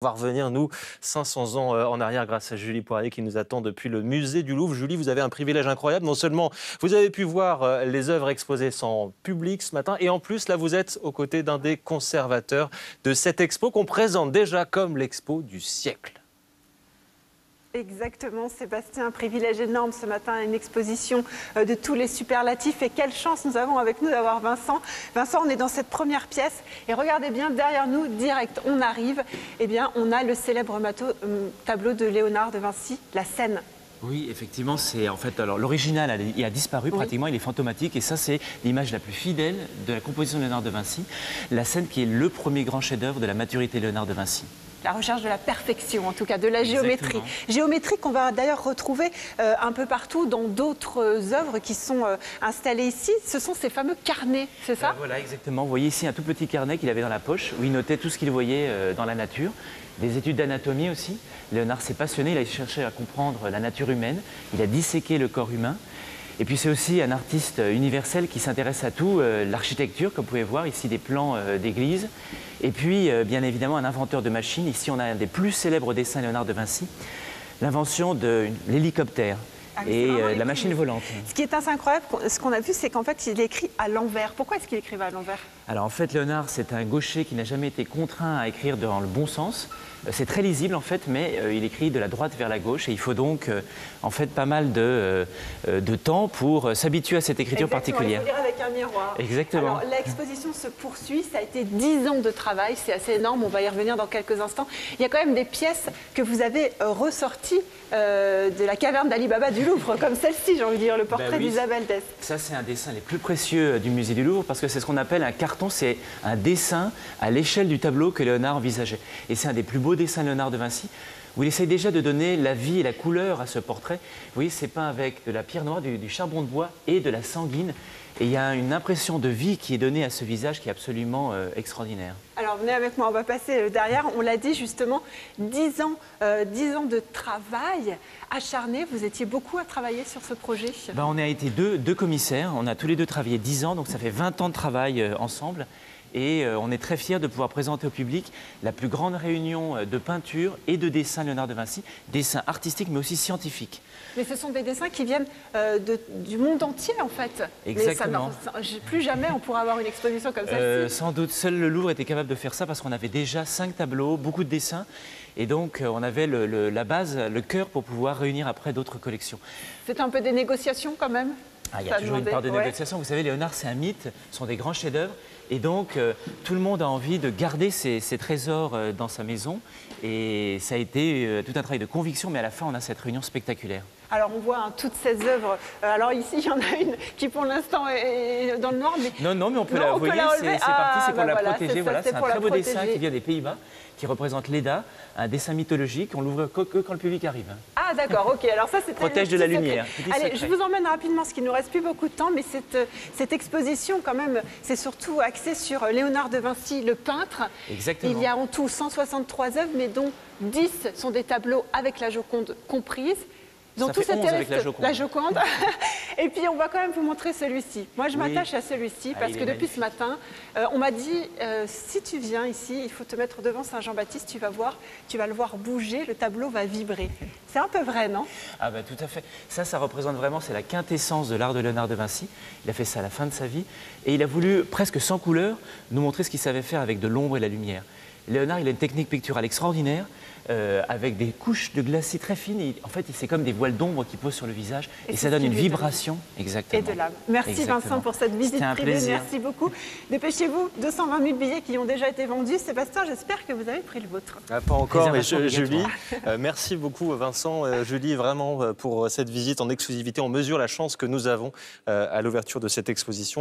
On va revenir, nous, 500 ans en arrière grâce à Julie Poirier qui nous attend depuis le musée du Louvre. Julie, vous avez un privilège incroyable. Non seulement vous avez pu voir les œuvres exposées en public ce matin, et en plus, là, vous êtes aux côtés d'un des conservateurs de cette expo qu'on présente déjà comme l'expo du siècle. Exactement, Sébastien, un privilège énorme ce matin, une exposition de tous les superlatifs. Et quelle chance nous avons avec nous d'avoir Vincent. Vincent, on est dans cette première pièce et regardez bien derrière nous, direct, on arrive. Eh bien, on a le célèbre tableau de Léonard de Vinci, La Scène. Oui, effectivement, c'est en fait, alors l'original, il a disparu pratiquement, il est fantomatique et ça c'est l'image la plus fidèle de la composition de Léonard de Vinci, La Scène qui est le premier grand chef-d'œuvre de la maturité de Léonard de Vinci. La recherche de la perfection, en tout cas, de la géométrie. Exactement. Géométrie qu'on va d'ailleurs retrouver un peu partout dans d'autres œuvres qui sont installées ici. Ce sont ces fameux carnets, c'est ça? Voilà, exactement. Vous voyez ici un tout petit carnet qu'il avait dans la poche où il notait tout ce qu'il voyait dans la nature. Des études d'anatomie aussi. Léonard s'est passionné, il a cherché à comprendre la nature humaine. Il a disséqué le corps humain. Et puis c'est aussi un artiste universel qui s'intéresse à tout, l'architecture, comme vous pouvez voir ici des plans d'église. Et puis bien évidemment un inventeur de machines. Ici on a un des plus célèbres dessins Léonard de Vinci, l'invention de l'hélicoptère et la machine volante. Ce qui est assez incroyable, ce qu'on a vu, c'est qu'en fait il écrit à l'envers. Pourquoi est-ce qu'il écrivait à l'envers? Alors en fait Léonard c'est un gaucher qui n'a jamais été contraint à écrire dans le bon sens. C'est très lisible en fait, mais il écrit de la droite vers la gauche et il faut donc en fait pas mal de temps pour s'habituer à cette écriture particulière. Il faut lire avec un miroir. Exactement. Alors l'exposition se poursuit, ça a été 10 ans de travail, c'est assez énorme, on va y revenir dans quelques instants. Il y a quand même des pièces que vous avez ressorties de la caverne d'Ali Baba du Louvre, comme celle-ci, j'ai envie de dire, le portrait d'Isabelle d'Este. Ça c'est un dessin les plus précieux du musée du Louvre parce que c'est ce qu'on appelle un carton, c'est un dessin à l'échelle du tableau que Léonard envisageait. Et c'est un des plus beaux dessins de Léonard de Vinci, où il essaye déjà de donner la vie et la couleur à ce portrait. Vous voyez, c'est peint avec de la pierre noire, du charbon de bois et de la sanguine. Et il y a une impression de vie qui est donnée à ce visage qui est absolument extraordinaire. Alors venez avec moi, on va passer derrière. On l'a dit justement, 10 ans de travail acharné. Vous étiez beaucoup à travailler sur ce projet. On a été deux commissaires, on a tous les deux travaillé 10 ans, donc ça fait 20 ans de travail ensemble. Et on est très fiers de pouvoir présenter au public la plus grande réunion de peinture et de dessin Léonard de Vinci, dessins artistiques mais aussi scientifiques. Mais ce sont des dessins qui viennent du monde entier en fait. Exactement. Mais plus jamais on pourra avoir une exposition comme celle-ci. Sans doute, seul le Louvre était capable de faire ça parce qu'on avait déjà 5 tableaux, beaucoup de dessins. Et donc on avait la base, le cœur pour pouvoir réunir après d'autres collections. C'est un peu des négociations quand même? Il y a toujours une part de négociation. Vous savez, Léonard, c'est un mythe, ce sont des grands chefs-d'œuvre. Et donc, tout le monde a envie de garder ces trésors dans sa maison. Et ça a été tout un travail de conviction, mais à la fin, on a cette réunion spectaculaire. Alors, on voit toutes ces œuvres. Alors ici, il y en a une qui, pour l'instant, est dans le noir. Mais... Non, mais on peut la voir. C'est parti, c'est pour la protéger. Voilà, c'est un très beau dessin qui vient des Pays-Bas, qui représente Leda, un dessin mythologique. On l'ouvre que quand le public arrive. Ah d'accord, ok. Alors ça, c'est protège de la lumière. Allez, je vous emmène rapidement, parce qu'il ne nous reste plus beaucoup de temps, mais cette exposition, quand même, c'est surtout axé sur Léonard de Vinci, le peintre. Exactement. Il y a en tout 163 œuvres, mais dont 10 sont des tableaux avec la Joconde comprise. Donc tout cet avec la Joconde. Et puis on va quand même vous montrer celui-ci. Moi je m'attache à celui-ci parce que depuis ce matin, on m'a dit si tu viens ici, il faut te mettre devant Saint Jean-Baptiste, tu vas le voir bouger, le tableau va vibrer. C'est un peu vrai, non? Ah ben tout à fait. Ça représente vraiment, c'est la quintessence de l'art de Léonard de Vinci. Il a fait ça à la fin de sa vie et il a voulu, presque sans couleur, nous montrer ce qu'il savait faire avec de l'ombre et la lumière. Léonard, il a une technique picturale extraordinaire, avec des couches de glacis très fines. Et en fait, c'est comme des voiles d'ombre qui posent sur le visage. Et ça donne une vibration. Exactement. Et de l'âme. Merci Vincent pour cette visite privée. Merci beaucoup. Dépêchez-vous, 220 000 billets qui ont déjà été vendus. Sébastien, j'espère que vous avez pris le vôtre. Pas encore, mais Julie. Merci beaucoup Vincent. Julie, vraiment, pour cette visite en exclusivité. On mesure la chance que nous avons à l'ouverture de cette exposition.